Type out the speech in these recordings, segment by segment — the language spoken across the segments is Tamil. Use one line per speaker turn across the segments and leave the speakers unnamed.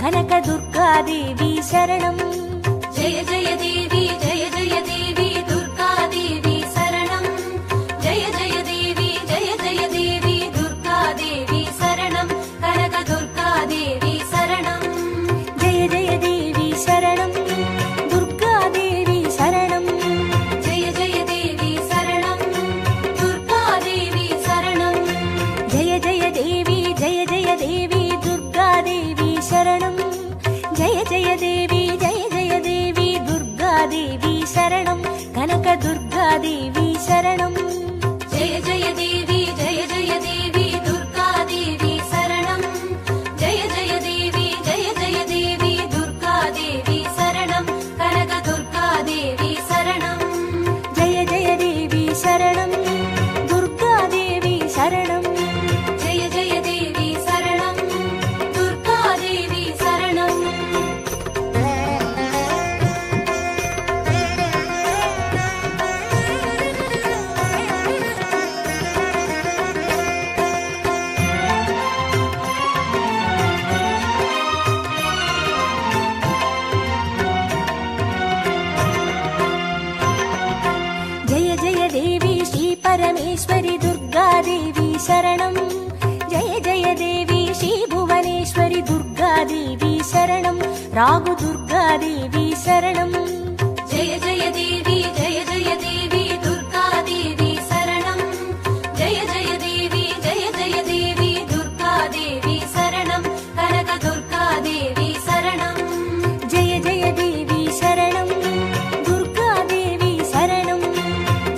ಕನಕ ದುರ್ಗಾದೇವಿ ಶರಣಂ.
ಜಯ ಜಯ ದೇವಿ ಜಯ ಜಯ ದೇವಿ ದುರ್ಗಾದೇವಿ ಶರಣಂ. ಜಯ ಜಯ ದೇವಿ ಜಯ ಜಯ ದೇವಿ ದುರ್ಗಾದೇವಿ ಶರಣಂ. ಕನಕ ದುರ್ಗಾದೇವಿ ಶರಣಂ.
ಜಯ ಜಯ ದೇವಿ ಶರಣಂ ದುರ್ಗಾದೇವಿ ಶರಣಂ.
ಜಯ ಜಯ ದೇವಿ ಶರಣಂ ದುರ್ಗಾದೇವಿ ಶರಣಂ.
ಜಯ ಜಯ ದೇವಿ ಜಯ ಜಯ ದೇವಿ ದುರ್ಗಾದೇವಿ ಶರಣಂ. ಜಯ ಜಯ ದೇವಿ ಜಯ ಜಯ ದೇವಿ ದುರ್ಗಾದೇವಿ ಶರಣಂ. ಕನಕ ದುರ್ಗಾದೇವಿ ಶರಣಂ.
ಜಯ ಜಯ ದೇವಿ ಜಯ ಜಯ ದೇವಿ ದುರ್ಗಾದೇವಿ ಶರಣಂ. ಜಯ ಜಯ ದೇವಿ ಜಯ ಜಯ ದೇವಿ ದುರ್ಗಾದೇವಿ ಶರಣಂ. ಕನಕ ದುರ್ಗಾದೇವಿ ಶರಣಂ.
ಜಯ ಜಯ ದೇವಿ ಶರಣಂ ದುರ್ಗಾದೇವಿ ಶರಣಂ.
ಜಯ ಜಯ ದೇವಿ ಶರಣಂ ದುರ್ಗಾದೇವಿ ಶರಣಂ.
ಜಯ ಜಯ ದೇವಿ ಶ್ರೀ ಪರಮೇಶ್ವರಿ ದುರ್ಗಾದೇವಿ ಶರಣಂ. ಜಯ ಜಯ ದೇವಿ ಶ್ರೀ ಭುವನೇಶ್ವರಿ ದುರ್ಗಾದೇವಿ ಶರಣಂ. ರಾಗು ದುರ್ಗಾದೇವಿ ಶರಣಂ.
ಜಯ ಜಯ ದೇವಿ ಜಯ ಜಯ ದೇವಿ ದುರ್ಗಾದೇವಿ ಶರಣಂ. ಜಯ ಜಯ ದೇವಿ ಜಯ ಜಯ ದೇವಿ ದುರ್ಗಾದೇವಿ ಶರಣಂ. ಕನಕ ದುರ್ಗಾದೇವಿ ಶರಣಂ.
ಜಯ ಜಯ ದೇವಿ ಶರಣಂ ದುರ್ಗಾದೇವಿ ಶರಣಂ.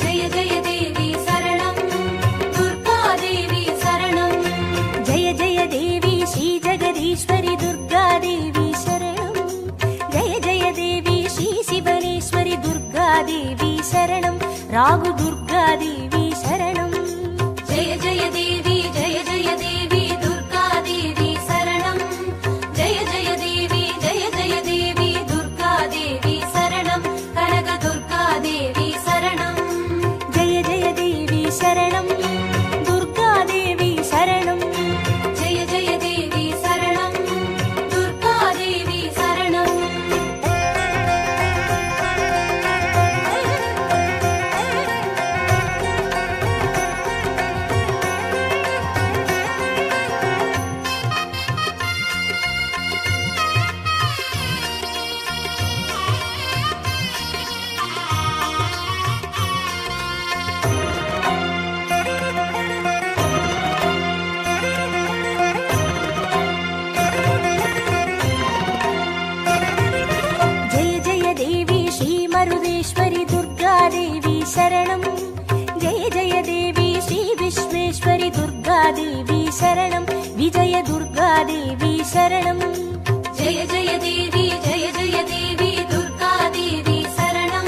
ಜಯ ಜಯ ದೇವಿ ಶರಣಂ ದುರ್ಗಾದೇವಿ ಶರಣಂ.
ಜಯ ಜಯ ದೇವಿ ಶ್ರೀ ಜಗದೀಶ್ವರಿ ದುರ್ಗಾದೇವಿ ಶರಣಂ. ಜಯ ಜಯ ದೇವಿ ಶ್ರೀ ಶಿವನೇಶ್ವರಿ ದುರ್ಗಾದೇವಿ ಶರಣಂ. ರಾಗು ದುರ್ಗಾದೇವಿ ಶರಣಂ.
ಜಯ ಜಯ ದೇವಿ ಜಯ ಜಯ ದೇವಿ ದುರ್ಗಾದೇವಿ ಶರಣಂ. ಜಯ ಜಯ ದೇವಿ ಜಯ ಜಯ ದೇವಿ ದುರ್ಗಾದೇವಿ ಶರಣಂ. ಕನಕ ದುರ್ಗಾದೇವಿ ಶರಣಂ.
ಜಯ ಜಯ ದೇವಿ ಶರಣಂ ದುರ್ಗಾದೇವಿ ಶರಣಂ.
ಜಯ ಜಯ ದೇವಿ ಶರಣಂ ದುರ್ಗಾದೇವಿ ಶರಣಂ.
ಜಯ ಜಯ ದೇವಿ ಶ್ರೀ ಮರುದೇಶ್ವರಿ ದುರ್ಗಾದೇವಿ ಶರಣಂ. ಜಯ ಜಯ ದೇವಿ ಶ್ರೀ ವಿಶ್ವೇಶ್ವರಿ ದುರ್ಗಾದೇವಿ ಶರಣಂ. ವಿಜಯ ದುರ್ಗಾದೇವಿ ಶರಣಂ.
ಜಯ ಜಯ ದೇವಿ ಜಯ ಜಯ ದೇವಿ ದುರ್ಗಾದೇವಿ ಶರಣಂ.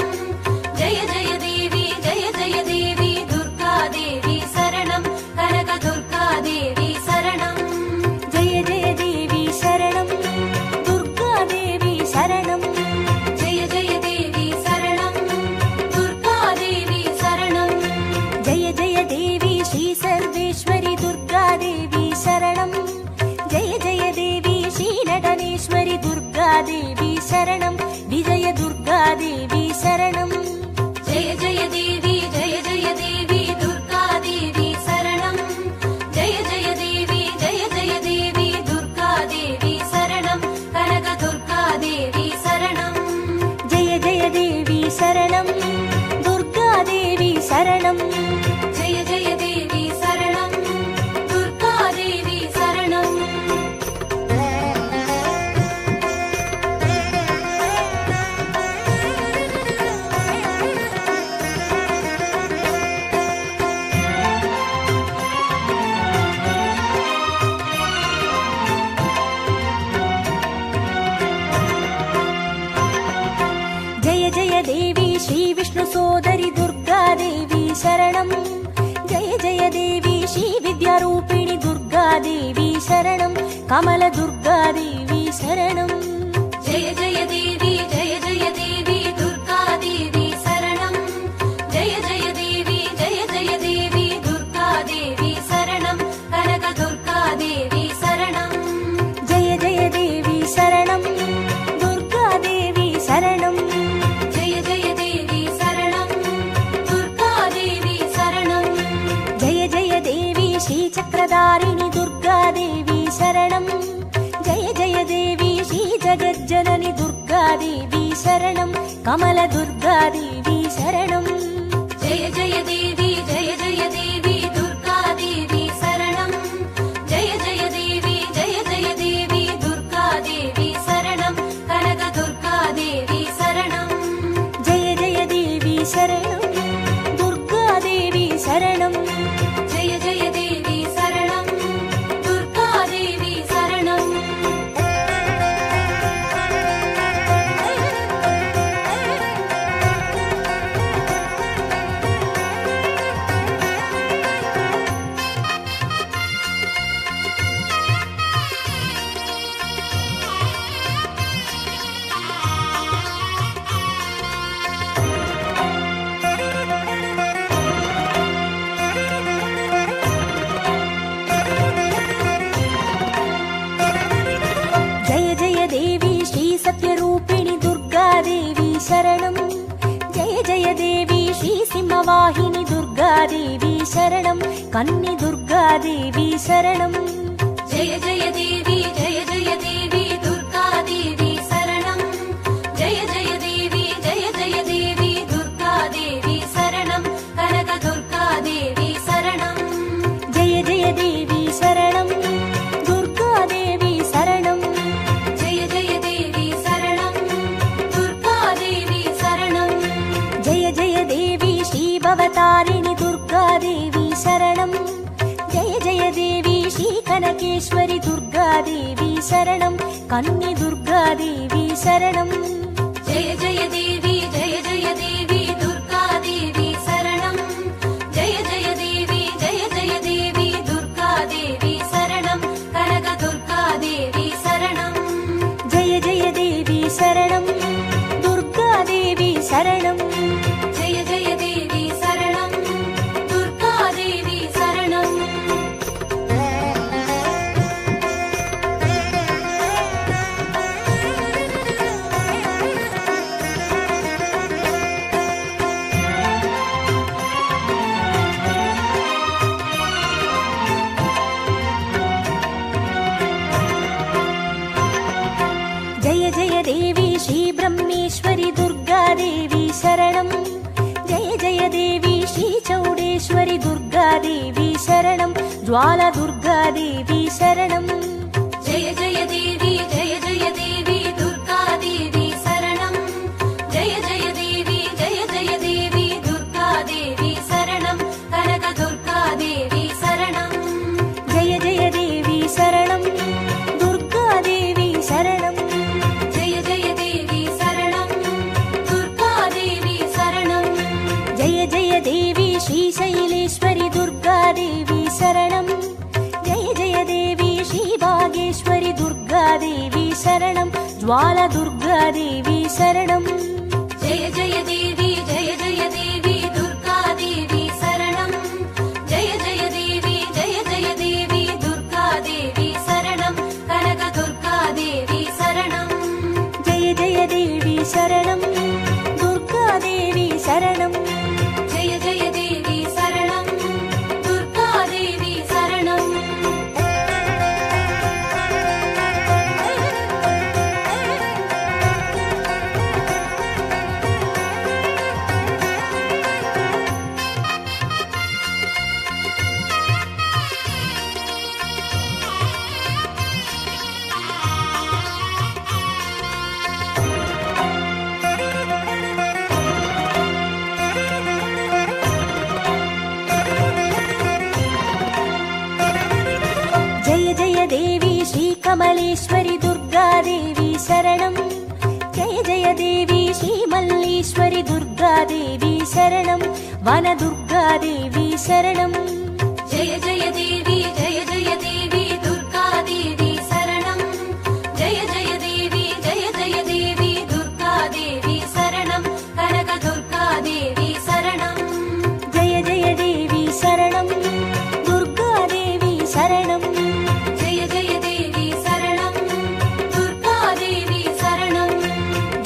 ಜಯ ಜಯ ದೇವಿ ಜಯ ಜಯ ದೇವಿ ದುರ್ಗಾದೇವಿ ಶರಣಂ. ಕನಕ ದುರ್ಗಾದೇವಿ ಶರಣಂ.
ಜಯ ಜಯ ದೇವಿ ಶರಣಂ ದುರ್ಗಾದೇವಿ ಶರಣಂ.
ಜಯ ಜಯ ದೇವಿ ಶರಣಂ ದುರ್ಗಾದೇವಿ ಶರಣಂ.
ಜಯ ಜಯ ದೇವಿ ಶ್ರೀ ಸರ್ವೇಶ್ವರಿ ದುರ್ಗಾದೇವಿ ಶರಣಂ. ಜಯ ಜಯ ದೇವಿ ಶ್ರೀ ನಟನೇಶ್ವರಿ ದುರ್ಗಾದೇವಿ ಶರಣಂ. ವಿಜಯ ದುರ್ಗಾದೇವಿ ಶರಣಂ.
ಜಯ ಜಯ ದೇವಿ ಜಯ ಜಯ ದೇವಿ ದುರ್ಗಾದೇವಿ ಶರಣಂ. ಜಯ ಜಯ ದೇವಿ ಜಯ ಜಯ ದೇವಿ ದುರ್ಗಾದೇವಿ ಶರಣಂ. ಕನಕ ದುರ್ಗಾದೇವಿ ಶರಣಂ.
ಜಯ ಜಯ ದೇವಿ ಶರಣಂ ದುರ್ಗಾದೇವಿ ಶರಣಂ.
ಜಯ ಜಯ ದೇವಿ ಶರಣಂ ದುರ್ಗಾದೇವಿ ಶರಣಂ.
ಜಯ ಜಯ ದೇವಿ ಶ್ರೀ ವಿಷ್ಣು ಸೋದರಿ ದುರ್ಗಾದೇವಿ ಶರಣಂ. ಜಯ ಜಯ ದೇವಿ ಶ್ರೀ ವಿದ್ಯಾರೂಪಿಣಿ ದುರ್ಗಾದೇವಿ ಶರಣಂ. ಕಮಲ ದುರ್ಗಾದೇವಿ ಶರಣಂ.
ಜಯ ಜಯ ದೇವಿ ಜಯ ಜಯ ದೇವಿ ದುರ್ಗಾದೇವಿ ಶರಣಂ. ಜಯ ಜಯ ದೇವಿ ಜಯ ಜಯ ದೇವಿ ದುರ್ಗಾದೇವಿ ಶರಣಂ. ಕನಕ ದುರ್ಗಾದೇವಿ ಶರಣಂ.
ಜಯ ಜಯ ದೇವಿ ಶರಣಂ. शरणं कमलदुर्गादेवी शरणं
जय जय देवी दुर्गादेवी शरणं जय जय देवी दुर्गादेवी शरणं कनकदुर्गादेवी शरणं
जय जय देवी शरणं दुर्गादेवी शरणं
जय जय देवी शरणं दुर्गादेवी शरणं
जय जय देवी श्री सत्यरूपिणि दुर्गादेवी शरणं जय जय देवी श्री सिंहवाहिनी दुर्गादेवी शरणं कन्नि दुर्गादेवी शरणं
जय जय देवी दुर्गादेवी शरणं जय जय देवी दुर्गादेवी शरणं कनकदुर्गादेवी शरणं
जय जय देवी शरणं दुर्गादेवी शरणं
जय जय देवी शरणं दुर्गादेवी शरणं
जय जय देवी श्री भवतारिणि दुर्गादेवी शरणं जय जय देवी श्री कनकेश्वरि दुर्गादेवी शरणं कन्नि दुर्गादेवी शरणं
जय जय देवी दुर्गादेवी शरणं जय जय देवी दुर्गादेवी शरणं कनकदुर्गादेवी शरणं
जय जय देवी शरणं दुर्गादेवी शरणं
जय जय देवी शरणं दुर्गादेवी शरणं
जय जय देवी श्री ब्रह्मेश्वरि दुर्गादेवी शरणं जय जय देवी श्री चौडेश्वरि दुर्गादेवी शरणं ज्वाला दुर्गादेवी शरणं
जय जय देवी दुर्गादेवी शरणं जय जय देवी दुर्गादेवी शरणं कनकदुर्गादेवी शरणं
जय जय देवी शरणं दुर्गादेवी शरणं
जय जय देवी शरणं दुर्गादेवी शरणं
जय जय देवी श्रीशैलेश्वरि दुर्गादेवी शरणं जय जय देवी श्रीभागेश्वरि दुर्गादेवी शरणं ज्वाला दुर्गादेवी शरणं
जय जय देवी दुर्गादेवी शरणं जय जय देवी दुर्गादेवी शरणं कनकदुर्गादेवी शरणं
जय जय देवी शरणं दुर्गादेवी शरणं
जय जय देवी शरणं दुर्गादेवी शरणं
जय जय देवी श्रीकमलेश्वरि दुर्गादेवी शरणं जय जय देवी श्रीमल्लीश्वरि दुर्गादेवी शरणं वनदुर्गादेवी शरणं
जय जय देवी दुर्गादेवी शरणं जय जय देवी दुर्गादेवी शरणं कनकदुर्गादेवी शरणं
जय जय देवी शरणं दुर्गादेवी शरणं
जय जय देवी शरणं दुर्गादेवी शरणं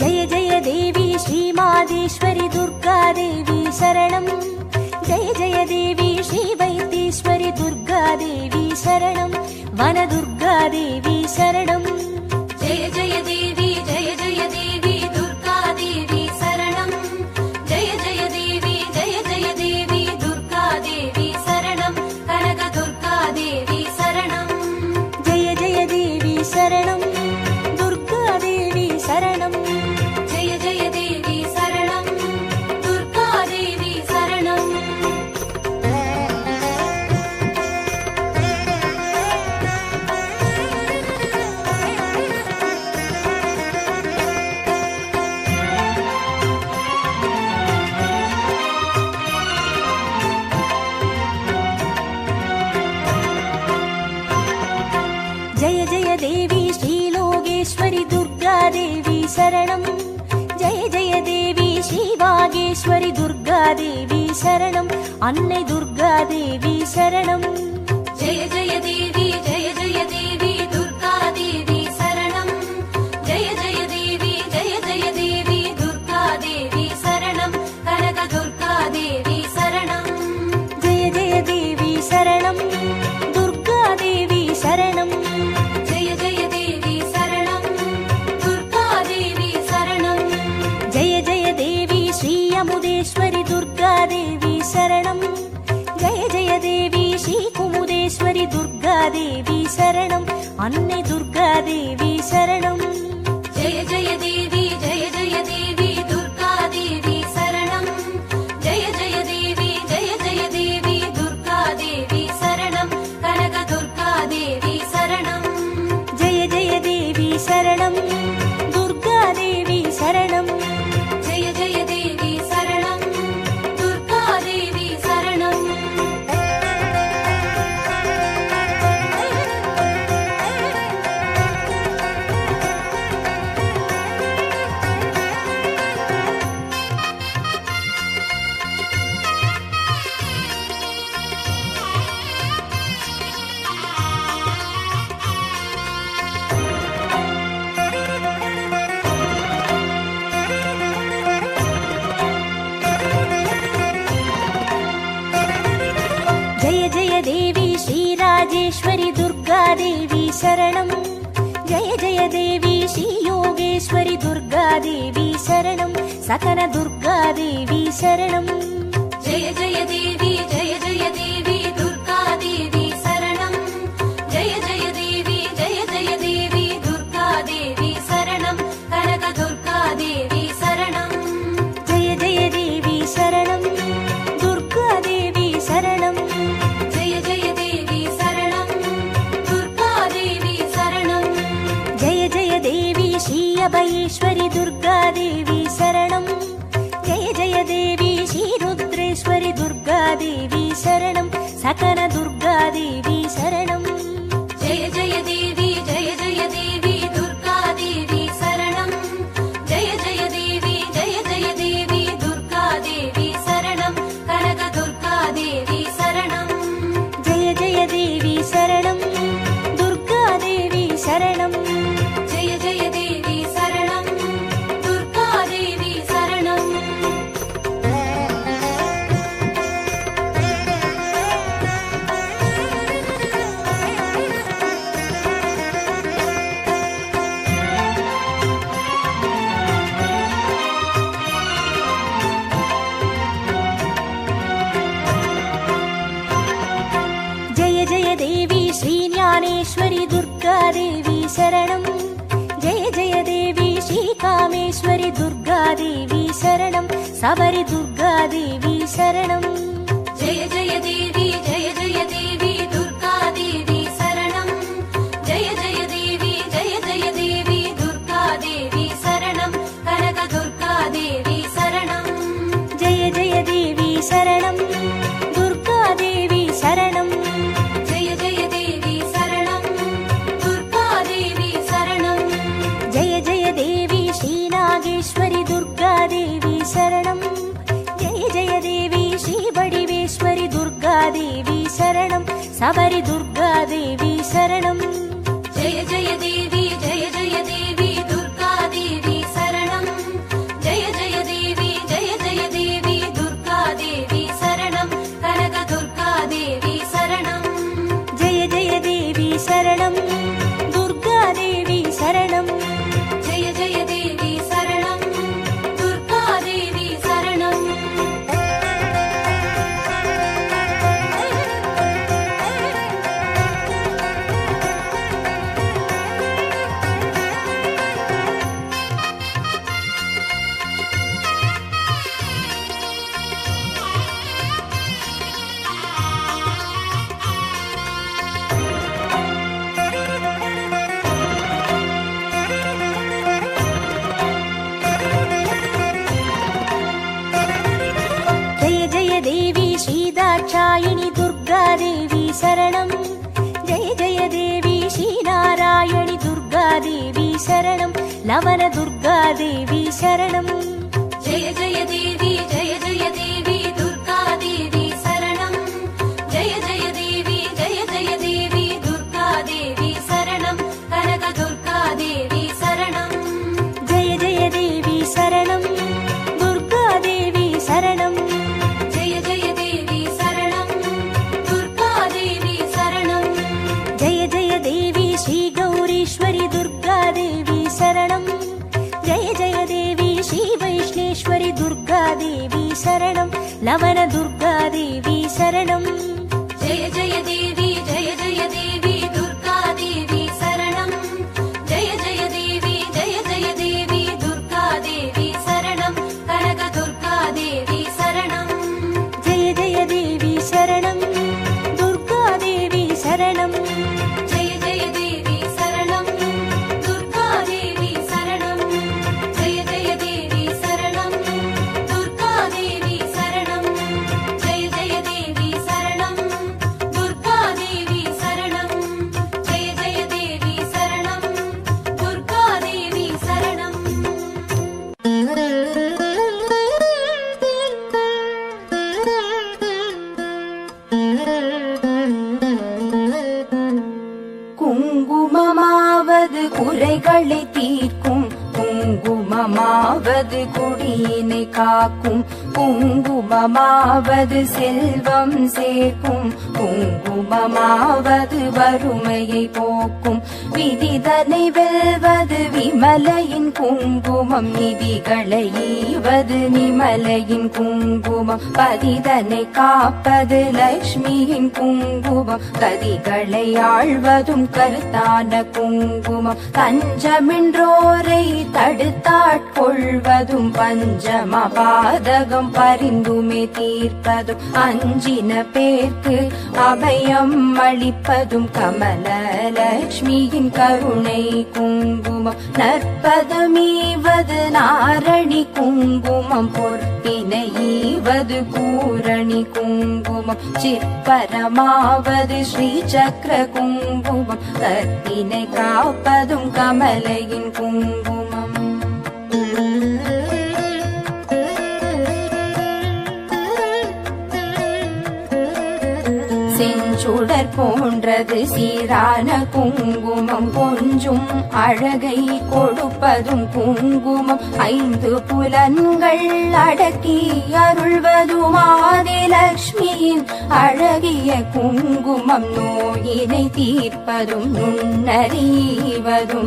जय जय देवी श्रीमादेश्वरि दुर्गादेवी शरणं जय जय देवी श्रीवैद्येश्वरि दुर्गादेवी शरणं वनदुर्गादेवी शरणं
जय जय देवी दुर्गादेवी
ஈஸ்வரி துர்காதேவி சரணம். அன்னை துர்காதேவி சரணம்.
ஜெய ஜெய தேவி ஜெய ஜெய தேவி துர்காதேவி சரணம். ஜெய ஜெய தேவி ஜெய ஜெய தேவி துர்காதேவி சரணம். கனக துர்காதேவி சரணம்.
ஜெய ஜெய தேவி சரணம். துர்காதேவி சரணம்.
ஜெய ஜெய தேவி சரணம். துர்காதேவி சரணம்.
ஜெய ஜெய தேவி ஸ்ரீ அமுதேஸ்வரி துர்காதேவி சரணம். ஜெய ஜெய தேவி ஸ்ரீ குமுதேஸ்வரி துர்காதேவி சரணம். அன்னை துர்காதேவி சரணம்.
ஜெய ஜெய தேவி ஜெய ஜெய தேவி துர்காதேவி சரணம். ஜெய ஜெய தேவி ஜெய ஜெய தேவி துர்காதேவி சரணம். கனக துர்காதேவி சரணம்.
ஜெய ஜெய தேவி சரணம். துர்காதேவி சரணம்.
ஜெய ஜெய தேவி சரணம். துர்காதேவி சரணம்.
ஜெய ஜெய தேவி ஸ்ரீ ராஜேஸ்வரி துர்காதேவி சரணம். ஜெய ஜெய தேவி ஸ்ரீ யோகேஸ்வரி துர்காதேவி சரணம். சகன துர்காதேவி சரணம்.
ஜெய ஜெய தேவி ஜெய ஜெய தேவி துர்காதேவி சரணம். ஜெய ஜெய தேவி ஜெய ஜெய தேவி துர்காதேவி சரணம். கனக துர்காதேவி சரணம்.
ஜெய ஜெய தேவி சரணம். துர்காதேவி சரணம்.
ஜெய ஜெய தேவி சரணம். துர்காதேவி சரணம்.
ஜெய ஜெய தேவி ஸ்ரீ அபயேஸ்வரி துர்காதேவி சரணம். ஜெய ஜெய தேவி ஸ்ரீ ருத்ரேஸ்வரி துர்காதேவி சரணம். சகன துர்காதேவி சரணம்.
ஜெய ஜெய தேவி ஜெய ஜெய தேவி துர்காதேவி சரணம். ஜெய ஜெய தேவி ஜெய ஜெய தேவி துர்காதேவி சரணம். கனக துர்காதேவி சரணம்.
ஜெய ஜெய தேவி சரணம். துர்காதேவி சரணம்.
ஜெய ஜெய தேவி சரணம். துர்காதேவி சரணம்.
ஜெய ஜெய தேவி ஸ்ரீ ஞானேஸ்வரி துர்காதேவி சரணம். ஜெய ஜெய தேவி ஸ்ரீ காமேஸ்வரி துர்காதேவி சரணம். சபரி துர்காதேவி சரணம்.
ஜெய ஜெய தேவி ஜெய ஜெய தேவி துர்காதேவி சரணம். ஜெய ஜெய தேவி ஜெய ஜெய தேவி துர்காதேவி சரணம். கனக துர்காதேவி சரணம்.
ஜெய ஜெய தேவி சரணம். துர்காதேவி சரணம்.
ஜெய ஜெய தேவி சரணம். துர்காதேவி சரணம்.
ஜெய ஜெய தேவி ஸ்ரீ நாகேஸ்வரி துர்காதேவி சரணம். ஜெய ஜெய தேவி ஸ்ரீ வடிவேஸ்வரி துர்காதேவி சரணம். சபரி துர்காதேவி சரணம்.
ஜெய ஜெய தேவி ஜெய ஜெய தேவி துர்காதேவி சரணம். ஜெய ஜெய தேவி ஜெய ஜெய தேவி துர்காதேவி சரணம். கனக துர்காதேவி சரணம்.
ஜெய ஜெய தேவி சரணம். துர்காதேவி சரணம்.
ஜெய ஜெய தேவி சரணம். துர்காதேவி சரணம்.
दाक्षायिणी दुर्गादेवी शरणं जय जय देवी श्रीनारायणि दुर्गादेवी शरणं लवण दुर्गादेवी शरणं
जय जय देवी जय
शरणं लवण दुर्गा देवी शरणं
जय जय देवी दुर्गा देवी शरणं जय जय देवी दुर्गा देवी शरणं कनक दुर्गा देवी शरणं
जय जय देवी शरणं दुर्गा देवी शरणं
जय जय देवी शरणं दुर्गा देवी शरणं जय जय देवी शरणं दुर्गा देवी शरणं जय जय देवी शरणं दुर्गा देवी शरणं जय जय देवी शरणं दुर्गा देवी शरणं
குங்குமமாவது குறைகளை தீர்க்கும் குங்குமமாவது குடியினை காக்கும் குங்குமமாவது செல்வம் சேர்க்கும் குங்குமமாவது வறுமையை போக்கும் விதிதனை வெல்வது விமலையின் குங்குமம் நிதிகளை ஈவது நிமலையின் குங்குமம் பதிதனை காப்பது லக்ஷ்மியின் குங்குமம் கதிகளை ஆழ்வதும் கருத்தான குங்குமம் தஞ்சமின்றோரை தடுத்தாட்கொள்வதும் பஞ்சம பாதகம் பரிந்துமே தீர்ப்பதும் அஞ்சின பேர்க்கு அபயம் அளிப்பதும் கமலலட்சுமியின் கருணை குங்குமம் நற்பதமீவது நாரணி குங்குமம் பொற்பினை ஈவது பூரணி குங்குமம் சிற்பரமாவது ஸ்ரீ சக்கர குங்குமம் கற்பினை காப்பதும் கமலையின் குங்குமம் செஞ்சுடர் போன்றது சீரான குங்குமம் கொஞ்சும் அழகை கொடுப்பதும் குங்குமம் ஐந்து புலன்கள் அடக்கி அருள்வதும் ஆதிலட்சுமியின் அழகிய குங்குமம் நோயினை தீர்ப்பதும் நுண்ணறிவதும்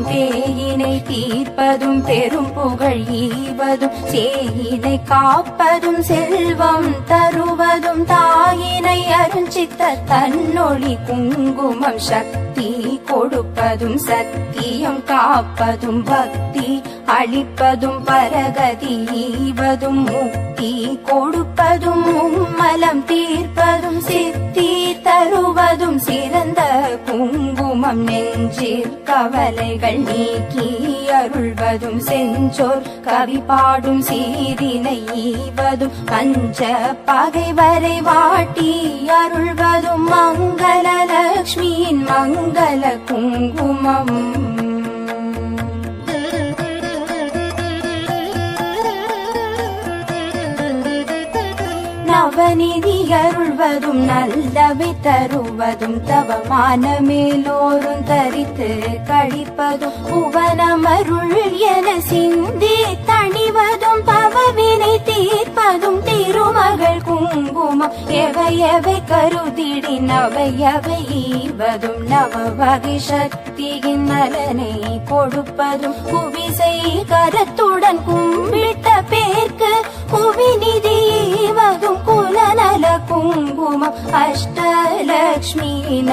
பேயினை தீர்ப்பதும் பெரும் புகழ் ஈவதும் சேயினை காப்பதும் செல்வம் தருவதும் தாயினை அருஞ்சித்த தன்னொளி குங்குமம் சக்தி கொடுப்பதும் சத்தியம் காப்பதும் பக்தி அளிப்பதும் பரகதி ஈவதும் முக்தி கொடுப்பதும் மலம் தீர்ப்பதும் சித்தி தருவதும் சிறந்த குங்குமம் நெஞ்சில் கவலைகள் நீக்கி அருள்வதும் செஞ்சோர் கவி பாடும் சீரினை ஈவதும் பஞ்ச பகைவரை வாட்டி அருள்வதும் மங்கள லக்ஷ்மியின் மங்கள குங்குமம் நவநிதி அருள்வதும் நல்லவை தருவதும் தவமான மேலோரும் தரித்து கழிப்பதும் புவனமருள் என சிந்தி தணிவதும் பவவினை தீர்ப்பதும் திருமகள் குங்குமம் எவை எவை கருதிடி நவையவை ஈவதும் நவ வகை சக்தியின் நலனை கொடுப்பதும் குவிசை கரத்துடன் கும்பிட்ட பேர்க்கு குவிநிதி ஈவதும் குலநல குங்குமம் அஷ்டலக்ஷ்மியின்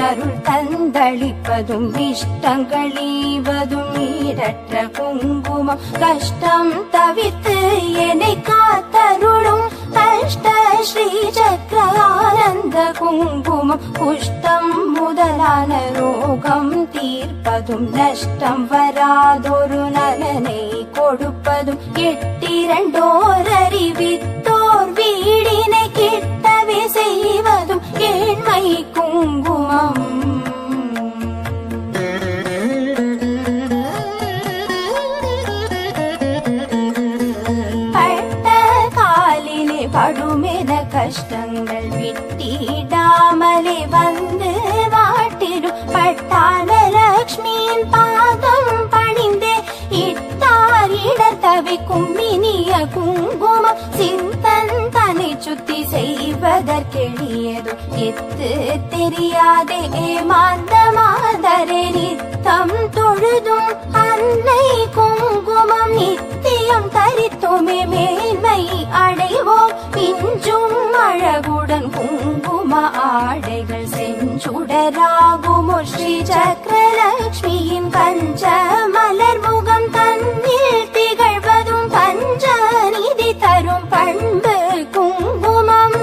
அருள் தந்தளிப்பதும் இஷ்டங்கள் ஈவதும் ஈடற்ற குங்குமம் கஷ்டம் தவிர்த்து என்னை காத்தருளும் அஷ்ட ஸ்ரீ சக்கர ஆனந்த குங்குமம் குஷ்டம் முதலான ரோகம் தீர்ப்பதும் நஷ்டம் வராதொரு நலனை கொடுப்பதும் எட்டிரண்டோர் அறிவித்தோர் வீடினை கிட்டவே செய்வதும் ஏழ்மை குங்குமம் படுமென கஷ்டங்கள் விட்டிடாமலே வந்து வாட்டிடும் பட்டான லக்ஷ்மியின் பாதம் பணிந்தே இட்டார் இடத்தவிக்கும் இனிய குங்குமம் சிந்தன் தன்னை சுத்தி செய்வதற்கெளியதும் எத்து தெரியாதே ஏமாந்த மாதரே நித்தம் தொழுதும் அன்னை குங்குமம் நித்தியம் தரித்தோமே மேன்மை அடைவோம் போற்றி சக்கரலக்ஷ்மியின் பஞ்ச மலர் முகம் தன்னில் திகழ்வதும் பஞ்சநிதி தரும் பண்பு குங்குமம்.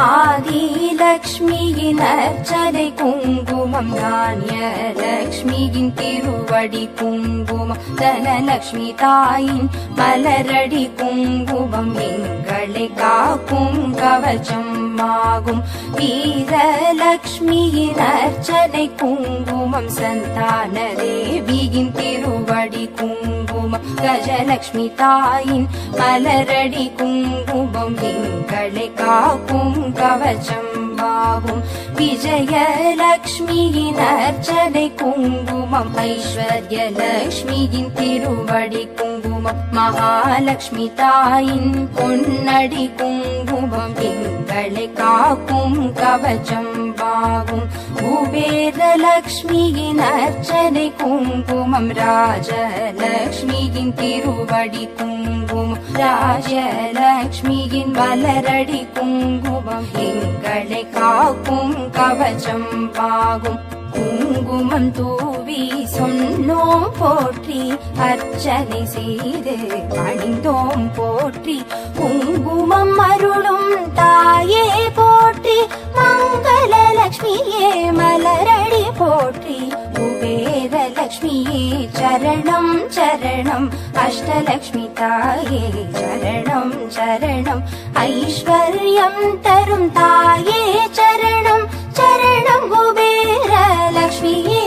ஆதிலக்ஷ்மியின் அர்ச்சனை குங்குமம், தானிய லக்ஷ்மியின் திருவடி குங்குமம், தனலக்ஷ்மி தாயின் மலரடி குங்குமம், எங்களை காக்கும் கவச்சம் ஆகும். வீரலக்ஷ்மியின் அர்ச்சனை குங்குமம், சந்தான தேவியின் திருவடி குங்குமம், கஜலக்ஷ்மி தாயின் மலரடி குங்குமம், எங்களை காக்கும் கவச்சம் ஆகும். விஜயலக்ஷ்மியின் அர்ச்சனை குங்குமம், ஐஸ்வர்யலக்ஷ்மியின் திருவடி குங்குமம், மகாலட்சுமி தாயின் பொன்னடி குங்குமம், எங்களை காக்கும் கவச்சம் ஆகும். குபேரலக்ஷ்மியின் அர்ச்சனை குங்குமம், ராஜலக்ஷ்மியின் திருவடி குங்குமம், ராஜலக்ஷ்மியின் மலரடி குங்குமம், எங்களை காக்கும் கவச்சம் ஆகும். குங்குமம் தூவி சொன்னோம் போற்றி, அர்ச்சனை செய்து பணிந்தோம் போற்றி, குங்குமம் அருளும் தாயே போற்றி, மங்களலக்ஷ்மியே மலரடி போற்றி, குபேரலக்ஷ்மியே சரணம் சரணம், அஷ்டலக்ஷ்மி தாயே சரணம் சரணம், ஐஸ்வர்யம் தரும் தாயே சரணம் சரணம், குபேரலக்ஷ்மியே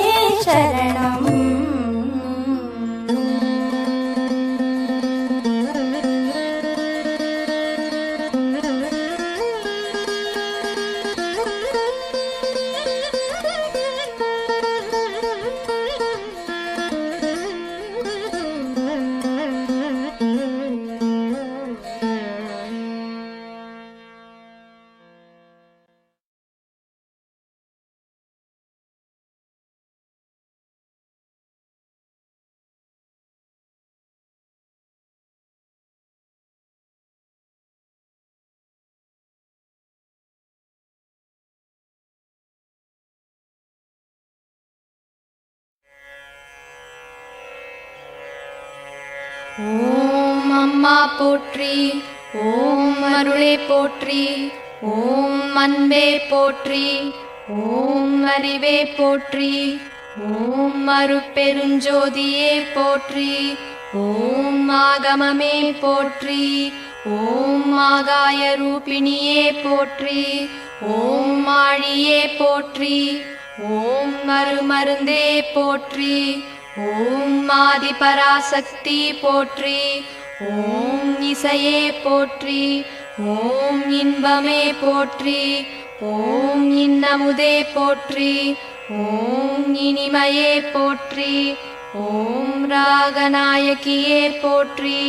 சரணம்.
ஓம் அம்மா போற்றி, ஓம் அருளே போற்றி, ஓம் அன்பே போற்றி, ஓம் அறிவே போற்றி, ஓம் அருட்பெருஞ்சோதியே போற்றி, ஓம் ஆகமமே போற்றி, ஓம் ஆகாய ரூபிணியே போற்றி, ஓம் ஆழியே போற்றி, ஓம் அருமருந்தே போற்றி, ஓம் ஆதி பராசக்தி போற்றி, ஓம் இசையே போற்றி, ஓம் இன்பமே போற்றி, ஓம் இன்னமுதே போற்றி, ஓம் இனிமையே போற்றி, ஓம் ராகநாயகியே போற்றி,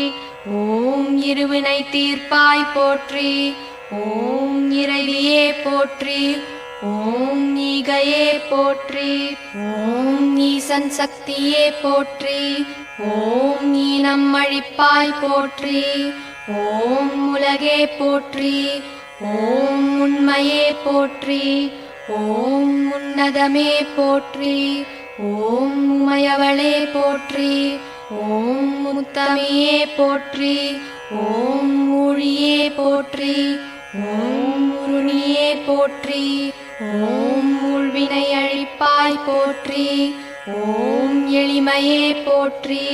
ஓம் இருவினை தீர்ப்பாய் போற்றி, ஓம் இறைவியே போற்றி, ஓம் ஈகையே போற்றி, ஓம் ஈசன் சக்தியே போற்றி, ஓம் ஈனம் அழிப்பாய் போற்றி, ஓம் உலகே போற்றி, ஓம் உண்மையே போற்றி, ஓம் உன்னதமே போற்றி, ஓம் உமையவளே போற்றி, ஓம் முத்தமியே போற்றி, ஓம் ஊழியே போற்றி, ஓம் உருணியே போற்றி, ஓம் உள்வினை அழிப்பாய் போற்றி, ஓம் எளிமையே போற்றி,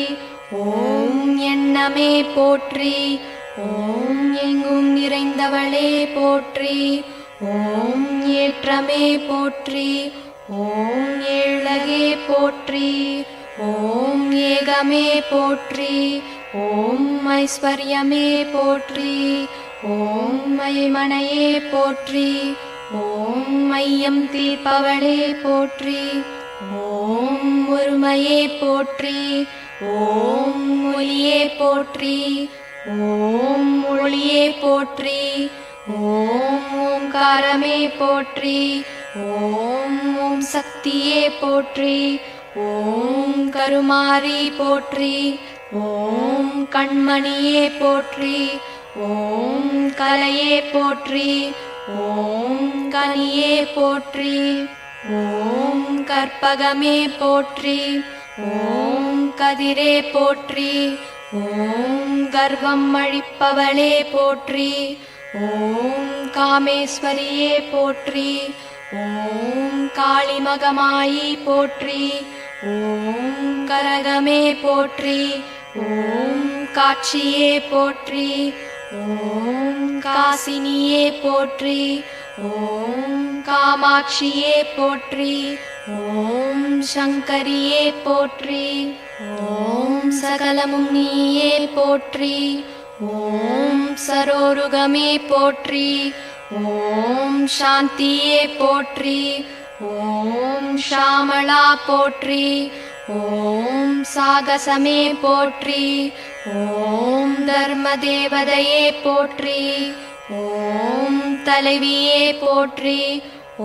ஓம் எண்ணமே போற்றி, ஓம் எங்கும் நிறைந்தவளே போற்றி, ஓம் ஏற்றமே போற்றி, ஓம் ஏழகே போற்றி, ஓம் ஏகமே போற்றி, ஓம் ஐஸ்வர்யமே போற்றி, ஓம் மைமனையே போற்றி, ஓம் மையம் தீர்ப்பவளே போற்றி, ஓம் ஒருமையே போற்றி, ஓம் ஒளியே போற்றி, ஓம் ஒளியே போற்றி, ஓம் ஓம்காரமே போற்றி, ஓம் ஓம் சக்தியே போற்றி, ஓம் கருமாரி போற்றி, ஓம் கண்மணியே போற்றி, ஓம் கலையே போற்றி, ஓம் கனியே போற்றி, ஓம் கற்பகமே போற்றி, ஓம் கதிரே போற்றி, ஓம் கர்வம் அழிப்பவளே போற்றி, ஓம் காமேஸ்வரியே போற்றி, ஓம் காளிமகமாயி போற்றி, ஓம் கரகமே போற்றி, ஓம் காட்சியே போற்றி, ஓம் காசினியே போற்றி, ஓம் காமாட்சியே போற்றி, ஓம் சங்கரியே போற்றி, ஓம் சகலமும் நீயே போற்றி, ஓம் சரோருகமே போற்றி, ஓம் சாந்தியே போற்றி, ஓம் ஷாமளா போற்றி, ஓம் சாகசமே போற்றி, ஓம் தர்மதேவதையே போற்றி, ஓம் தலைவியே போற்றி,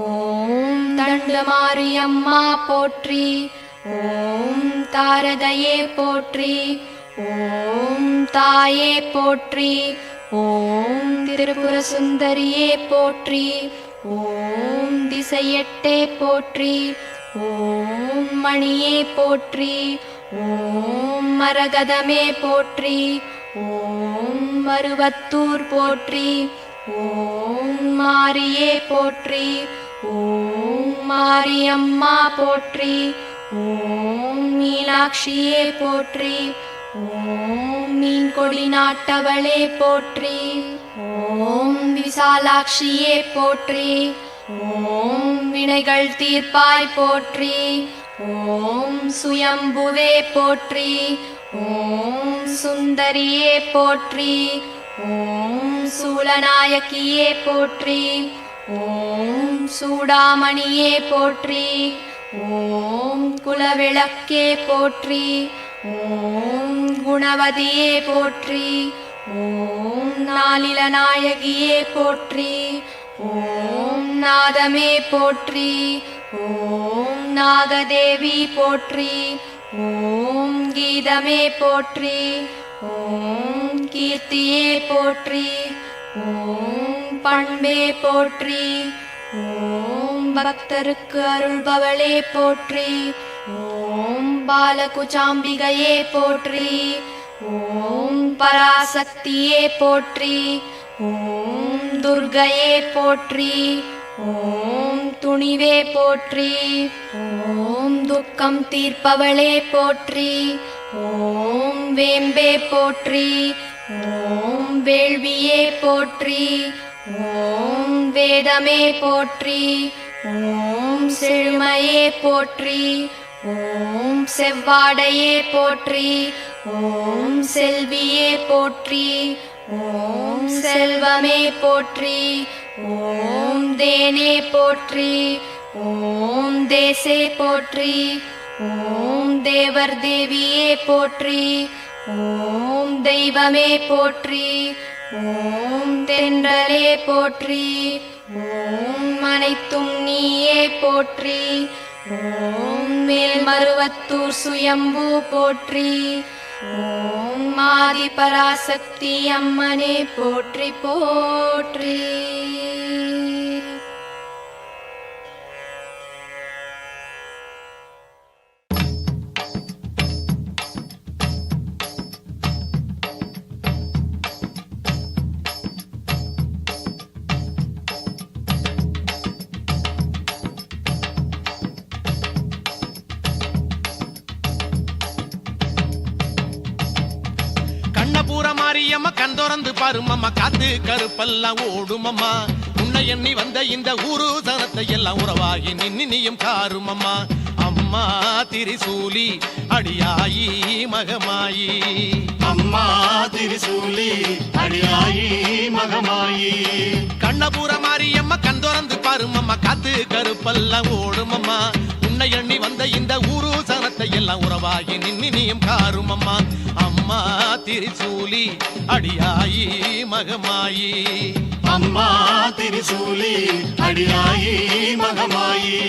ஓம் தண்டமாரியம்மா போற்றி, ஓம் தாரகையே போற்றி, ஓம் தாயே போற்றி, ஓம் திரிபுர சுந்தரியே போற்றி, ஓம் திசையெட்டே போற்றி, ஓம் மணியே போற்றி, ஓம் மரகதமே போற்றி, ஓம் மருவத்தூர் போற்றி, ஓம் மாரியே போற்றி, ஓம் மாரியம்மா போற்றி, ஓம் மீனாட்சியே போற்றி, ஓம் மீன்கொடி நாட்டவளே போற்றி, ஓம் விசாலாட்சியே போற்றி, ஓம் வினைகள் தீர்ப்பாய் போற்றி, ஓம் சுயம்புவே போற்றி, ஓம் சுந்தரியே போற்றி, ஓம் சூலநாயகியே போற்றி, ஓம் சூடாமணியே போற்றி, ஓம் குலவிளக்கே போற்றி, ஓம் குணவதியே போற்றி, ஓம் நாளிலநாயகியே போற்றி, ஓம் நாதமே போற்றி, ஓம் நாகதேவி போற்றி, ஓம் கீதமே போற்றி, ஓம் கீர்த்தியே போற்றி, ஓம் பண்பே போற்றி, ஓம் பக்தருக்கு அருள்பவளே போற்றி, ஓம் பாலகுச்சாம்பிகையே போற்றி, ஓம் பராசக்தியே போற்றி, ஓம் துர்க்கையே போற்றி, ஓம் துணிவே போற்றி, ஓம் துக்கம் தீர்ப்பவளே போற்றி, ஓம் வேம்பே போற்றி, ஓம் வேள்வியே போற்றி, ஓம் வேதமே போற்றி, ஓம் செழுமையே போற்றி, ஓம் செவ்வாடையே போற்றி, ஓம் செல்வியே போற்றி, ஓம் செல்வமே போற்றி, ஓம் தேனே போற்றி, ஓம் தேசே போற்றி, ஓம் தேவர் தேவியே போற்றி, ஓம் தெய்வமே போற்றி, ஓம் தென்றலே போற்றி, ஓம் அனைத்தும் நீயே போற்றி, ஓம் மேல்மருவத்தூர் சுயம்பு போற்றி, ஓம் ஆதி பராசக்தி அம்மனே போற்றி போற்றி.
மாரியம்மா கண் திறந்து பாருமம்மா, காத்து கருப்பெல்லாம் ஓடுமம்மா, உன்னை எண்ணி வந்த இந்த ஊரு சனத்தை எல்லாம் உறவாகி நின்னியும் காருமம்மா. அம்மா திரிசூலி அடியாயி மகமாயி,
அம்மா திரிசூலி அடியாயி மகமாயி,
கண்ணபுர மாரியம்மா கண் திறந்து பாருமம்மா, காத்து கருப்பெல்லாம் ஓடுமம்மா, உன்னை எண்ணி வந்த இந்த ஊரு சனத்தை எல்லாம் உறவாகி நின்னியும் காருமம்மா. அம்மா திரிசூலி அடியாயி மகமாயி,
அம்மா திரிசூலி அடியாயி மகமாயி.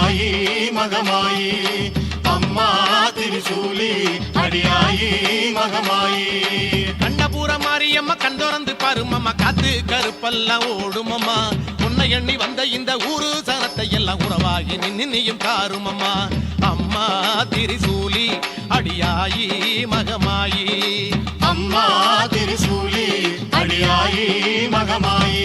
அடியாயி மகமாயி அம்மா திரிசூலி அடியாயி மகமாயி
கண்ணபுர மாரியம்மா கண் திறந்து பாருமம்மா காத்து கருப்பெல்லாம் ஓடுமம்மா உன்னை எண்ணி வந்த இந்த ஊரு சனத்தை எல்லாம் உறவாகி நின்னு நீயும் காருமம்மா அம்மா திரிசூலி அடியாயி மகமாயி
அம்மா திரிசூலி அடியாயி மகமாயி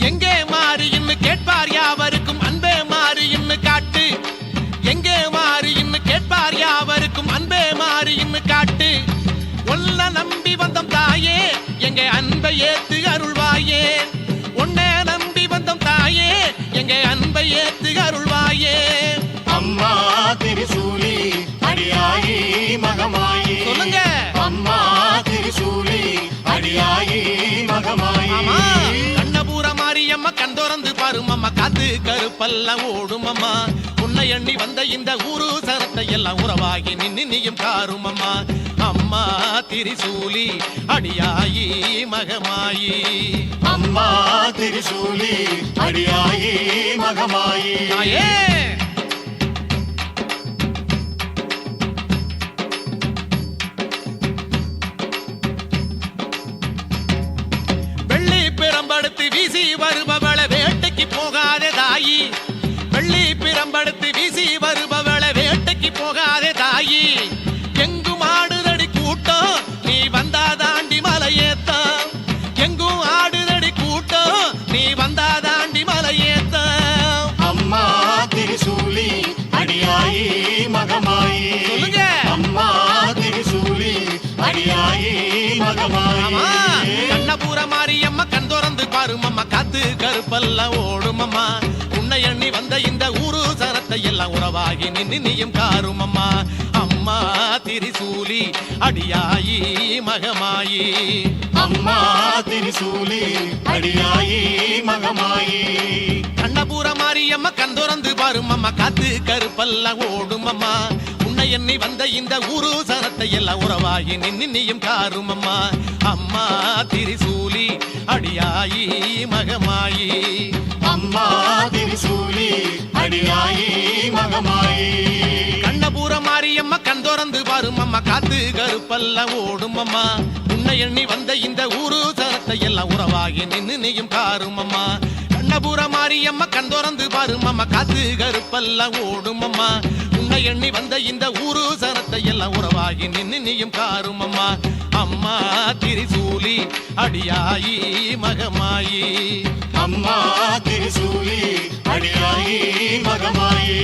எங்கே மாறின்னு கேட்பார் யாவருக்கும் அன்பே மாறின்னு காட்டு எங்கே மாறின்னு கேட்பார் யாவருக்கும் அன்பே மாறின்னு காட்டு ஒல்ல நம்பி வந்தோம் தாயே எங்க அன்பை ஏத்து அருள்வாயே உன்னை நம்பி வந்தோம் தாயே எங்க அன்பை ஏத்து அருள்வாயே
அம்மா திரிசூலி அடியாயி மகமாயி
சொல்லுங்க
அம்மா திரிசூலி அடியாயி மகமாயி
ஆமா கண்ணபுர மாரியம்மா கண் திறந்து பாருமம்மா காத்து கருப்பெல்லாம் ஓடுமம்மா உன்னை எண்ணி வந்த இந்த ஊரு சனத்தை எல்லாம் உறவாகி நின்னு நீயும் காருமம்மா அம்மா திரிசூலி அடியாயி மகமாயி
அம்மா திரிசூலி அடியாயி மகமாயி
தாயே வெள்ளி பிரம்படுத்து வீசி வருபவள வேட்டைக்கு போகாதே தாயி வெள்ளி பிரம்படுத்து வீசி வருபவள வேட்டைக்கு போகாதே தாயி எங்கும் ஆடுதடி கூட்டம் நீ வந்தா தாண்டி மலையேத்தான் எங்கும் ஆடுதடி கூட்டம் நீ வந்தா தாண்டி மலையேத்தான்
அம்மா திரிசூலி அடியாயி மகமாயி
சொல்லுங்க.
அம்மா திரிசூலி அடியாயி மகமாயி
ஆமா கண்ணபுர மாரியம்மா கண் திறந்து பாருமம்மா காத்து கருப்பெல்லாம் ஓடுமம்மா உன்னை எண்ணி வந்த இந்த ஊரு சனத்தை எல்லாம் உறவாகி நின்னு நீயும் காருமம்மா அம்மா திரிசூலி அடியாயி மகமாயி
அம்மா திரிசூலி அடியாயி மகமாயி
கண்ணபுர மாரியம்மா கண் திறந்து பாருமம்மா காத்து கருப்பெல்லாம் ஓடுமம்மா உன்னை எண்ணி வந்த இந்த ஊரு சனத்தை எல்லாம் உறவாகி நின்னு நீயும் காருமம்மா அம்மா திரிசூலி அடியாயி மகமாயி
அம்மா திரிசூலி அடியாயி மகமாயி
கண்ணபுர மாரியம்மா கண் திறந்து பாருமம்மா காத்து கருப்பெல்லாம் ஓடுமம்மா உன்னை எண்ணி வந்த இந்த ஊரு சனத்தை எல்லாம் உறவாகி நின்னு நீயும் காருமம்மா கண்ணபுர மாரியம்மா கண் திறந்து பாருமம்மா காத்து கருப்பெல்லாம் ஓடுமம்மா உன்னை எண்ணி வந்த இந்த ஊரு சனத்தை எல்லாம் உறவாகி நின்னு நீயும் காருமம்மா அம்மா திரிசூலி அடியாயி மகமாயி
அம்மா திரிசூலி அடியாயி மகமாயி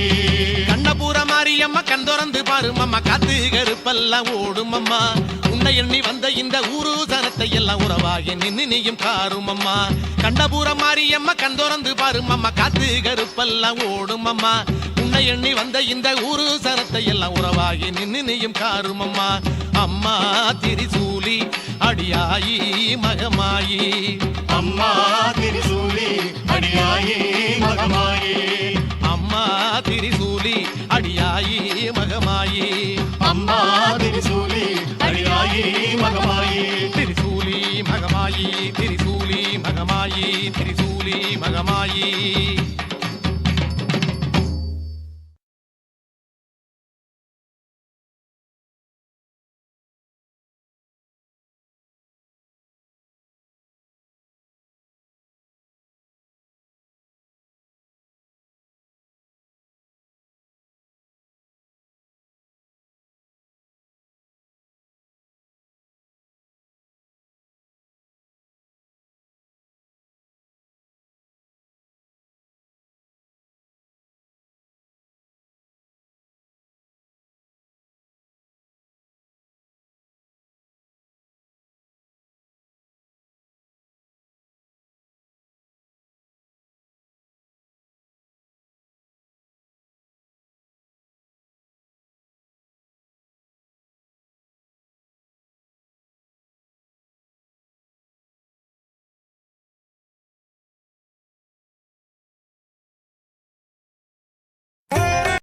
கண்ணபுர மாரியம்மா கண் திறந்து பாருமம்மா காத்து கருப்பெல்லாம் ஓடுமம்மா உன்னை எண்ணி வந்த இந்த ஊரு சனத்தை எல்லாம் உறவாகி நின்னு நீயும் காருமம்மா கண்ணபுர மாரியம்மா கண் திறந்து பாருமம்மா காத்து கருப்பெல்லாம் ஓடுமம்மா உன்னை எண்ணி வந்த இந்த ஊரு சனத்தை எல்லாம் உறவாகி நின்னு நீயும் காருமம்மா அம்மா திரிசூலி அடியாயி மகமாயி
அம்மா திரிசூலி அடியாயி மகமாயி
அம்மா திரிசூலி அடியாயி மகமாயி
அம்மா திரிசூலி அடியாயி மகமாயி
திரிசூலி மகமாயி திரிசூலி மகமாயி திரிசூலி மகமாயி